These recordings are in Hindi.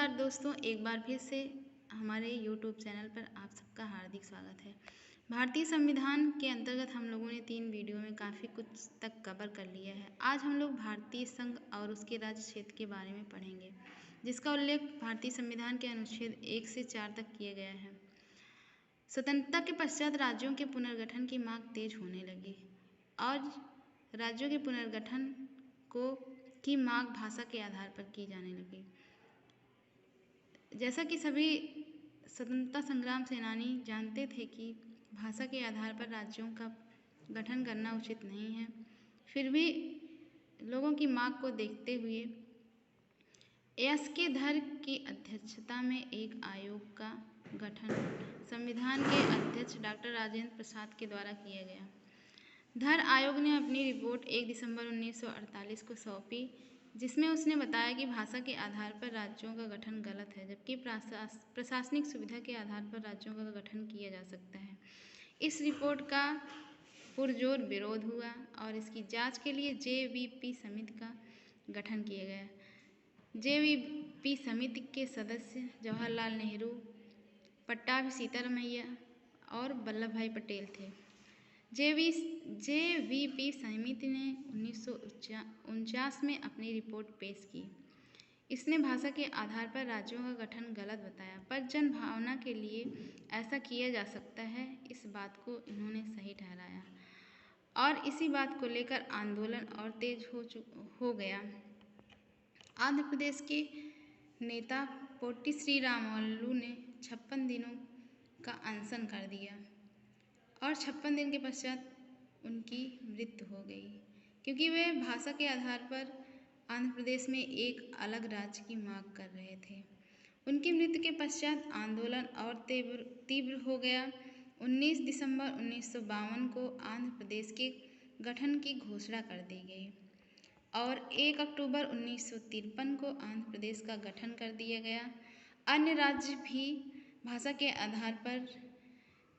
नमस्कार दोस्तों, एक बार फिर से हमारे YouTube चैनल पर आप सबका हार्दिक स्वागत है। भारतीय संविधान के अंतर्गत हम लोगों ने 3 वीडियो में काफ़ी कुछ तक कवर कर लिया है। आज हम लोग भारतीय संघ और उसके राज्य क्षेत्र के बारे में पढ़ेंगे, जिसका उल्लेख भारतीय संविधान के अनुच्छेद 1 से 4 तक किया गया है। स्वतंत्रता के पश्चात राज्यों के पुनर्गठन की मांग तेज होने लगी और राज्यों के पुनर्गठन की मांग भाषा के आधार पर की जाने लगी। जैसा कि सभी स्वतंत्रता संग्राम सेनानी जानते थे कि भाषा के आधार पर राज्यों का गठन करना उचित नहीं है, फिर भी लोगों की मांग को देखते हुए एस के धर की अध्यक्षता में एक आयोग का गठन संविधान के अध्यक्ष डॉक्टर राजेंद्र प्रसाद के द्वारा किया गया। धर आयोग ने अपनी रिपोर्ट 1 दिसंबर 1948 को सौंपी, जिसमें उसने बताया कि भाषा के आधार पर राज्यों का गठन गलत है, जबकि प्रशासनिक सुविधा के आधार पर राज्यों का गठन किया जा सकता है। इस रिपोर्ट का पुरजोर विरोध हुआ और इसकी जांच के लिए JVP समिति का गठन किया गया। JVP समिति के सदस्य जवाहरलाल नेहरू, पट्टाभी सीतारामैया और वल्लभ भाई पटेल थे। JVP समिति ने 1949 में अपनी रिपोर्ट पेश की। इसने भाषा के आधार पर राज्यों का गठन गलत बताया, पर जनभावना के लिए ऐसा किया जा सकता है, इस बात को इन्होंने सही ठहराया और इसी बात को लेकर आंदोलन और तेज हो गया। आंध्र प्रदेश के नेता पोट्टी श्रीरामुलु ने 56 दिनों का अनशन कर दिया और 56 दिन के पश्चात उनकी मृत्यु हो गई, क्योंकि वे भाषा के आधार पर आंध्र प्रदेश में एक अलग राज्य की मांग कर रहे थे। उनकी मृत्यु के पश्चात आंदोलन और तीव्र हो गया। 19 दिसंबर 1952 को आंध्र प्रदेश के गठन की घोषणा कर दी गई और 1 अक्टूबर 1953 को आंध्र प्रदेश का गठन कर दिया गया। अन्य राज्य भी भाषा के आधार पर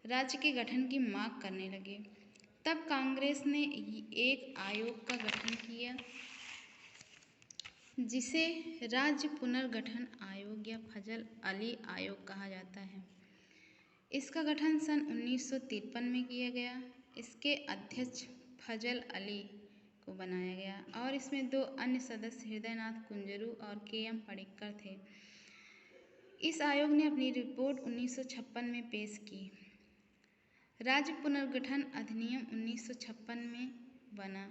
राज्य के गठन की मांग करने लगे। तब कांग्रेस ने एक आयोग का गठन किया, जिसे राज्य पुनर्गठन आयोग या फजल अली आयोग कहा जाता है। इसका गठन सन 1953 में किया गया। इसके अध्यक्ष फजल अली को बनाया गया और इसमें 2 अन्य सदस्य हृदयनाथ कुंजरू और KM पडिक्कर थे। इस आयोग ने अपनी रिपोर्ट 1956 में पेश की। राज्य पुनर्गठन अधिनियम 1956 में बना।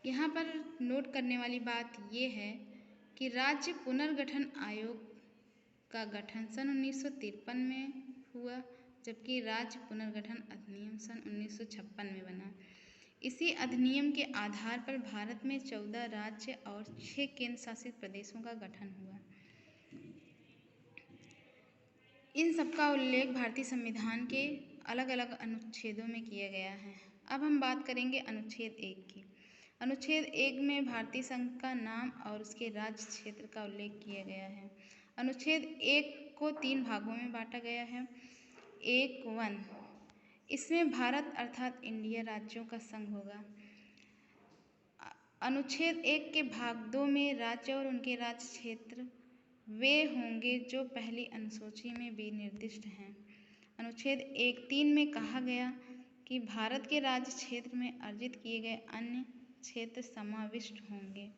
यहाँ पर नोट करने वाली बात ये है कि राज्य पुनर्गठन आयोग का गठन सन 1953 में हुआ, जबकि राज्य पुनर्गठन अधिनियम सन 1956 में बना। इसी अधिनियम के आधार पर भारत में 14 राज्य और 6 केंद्र शासित प्रदेशों का गठन हुआ। इन सबका उल्लेख भारतीय संविधान के अलग अलग अनुच्छेदों में किया गया है। अब हम बात करेंगे अनुच्छेद 1 की। अनुच्छेद 1 में भारतीय संघ का नाम और उसके राज्य क्षेत्र का उल्लेख किया गया है। अनुच्छेद 1 को 3 भागों में बांटा गया है। 1 इसमें भारत अर्थात इंडिया राज्यों का संघ होगा। अनुच्छेद 1 के भाग 2 में राज्य और उनके राज्य क्षेत्र वे होंगे जो पहली अनुसूची में भी निर्दिष्ट हैं। अनुच्छेद 1(3) में कहा गया कि भारत के राज्य क्षेत्र में अर्जित किए गए अन्य क्षेत्र समाविष्ट होंगे।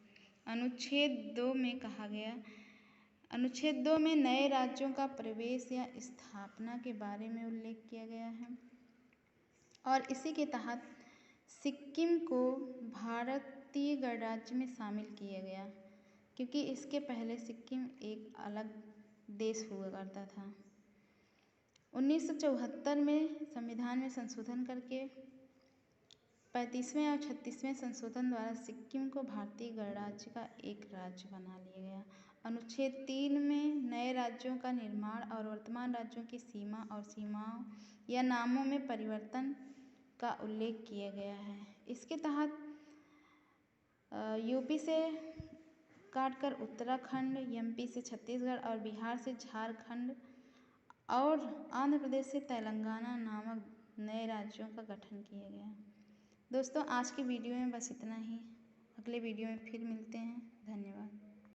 अनुच्छेद 2 में कहा गया, अनुच्छेद 2 में नए राज्यों का प्रवेश या स्थापना के बारे में उल्लेख किया गया है और इसी के तहत सिक्किम को भारतीय गणराज्य में शामिल किया गया, क्योंकि इसके पहले सिक्किम एक अलग देश हुआ करता था। 1974 में संविधान में संशोधन करके 35वें और 36वें संशोधन द्वारा सिक्किम को भारतीय गणराज्य का एक राज्य बना लिया गया। अनुच्छेद 3 में नए राज्यों का निर्माण और वर्तमान राज्यों की सीमा और सीमाओं या नामों में परिवर्तन का उल्लेख किया गया है। इसके तहत यूपी से काटकर उत्तराखंड, MP से छत्तीसगढ़ और बिहार से झारखंड और आंध्र प्रदेश से तेलंगाना नामक नए राज्यों का गठन किया गया। दोस्तों, आज की वीडियो में बस इतना ही। अगले वीडियो में फिर मिलते हैं। धन्यवाद।